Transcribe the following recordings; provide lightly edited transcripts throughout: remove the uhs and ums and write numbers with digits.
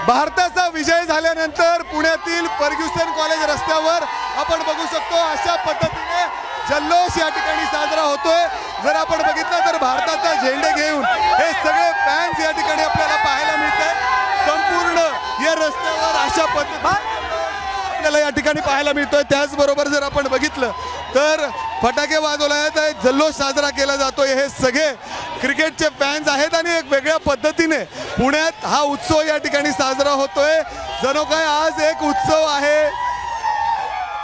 भारताचा विजय झाल्यानंतर पुण्यातील फर्ग्युसन कॉलेज रस्त्यावर आपण बघू शकतो अशा पद्धतीने जल्लोष या ठिकाणी साजरा होतोय। जर आपण बघितलं तर भारताचा झेंडे घेऊन हे सगळे फॅन्स या ठिकाणी आपल्याला पाहायला मिळतात। संपूर्ण या रस्त्यावर अशा पद्धतीने आपल्याला या ठिकाणी पाहायला मिळतोय। त्याचबरोबर जर आपण बघितलं तर फटाके वाजवले आहेत, जल्लोष साजरा केला जातोय। हे सगळे क्रिकेटचे फॅन्स आहेत आणि एक वेगळ्या पद्धतीने पुण्यात हा उत्सव या ठिकाणी साजरा होतोय। जणू काय आज एक उत्सव आहे।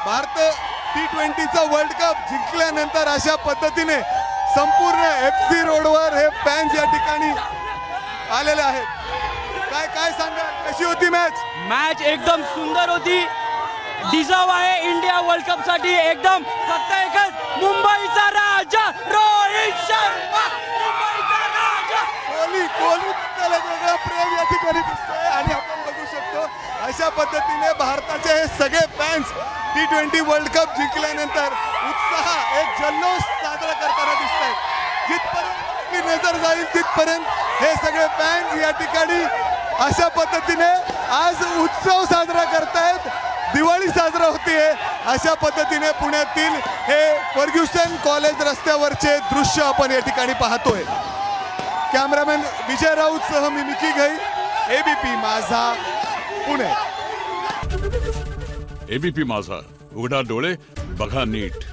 भारत T20चा वर्ल्ड कप जिंकल्यानंतर अशा पद्धतीने संपूर्ण FC रोडवर हे फॅन्स या ठिकाणी आलेले आहेत। काय काय सांगा, कशी होती मॅच? मॅच एकदम सुंदर होती। डिझर्व आहे इंडिया वर्ल्ड कप साठी। एकदम फक्त एकच मुंबईचा राजा रोहित शर्मा, मुंबईचा राजा। कोहली त्याला वेगळं प्रेम या ठिकाणी दिसतंय आणि आपण बघू शकतो अशा पद्धतीने भारताचे हे सगळे फॅन्स T20 वर्ल्ड कप जिंकल्यानंतर उत्साह एक जल्लोष साजरा करताना दिसत आहेत। जिथपर्यंत की नजर जाईल तिथपर्यंत हे सगळे फॅन्स या ठिकाणी अशा पद्धतीने आज उत्सव साजरा करतायत, दिवाळी साजरा होतीये। अशा पद्धतीने पुण्यातील हे फर्ग्युसन कॉलेज रस्त्यावरचे दृश्य आपण या ठिकाणी पाहतोय। कॅमेरामॅन विजय राऊत सह मी मिकी घई, ABP माझा पुणे। ABP माझा, उघडा डोळे बघा नीट।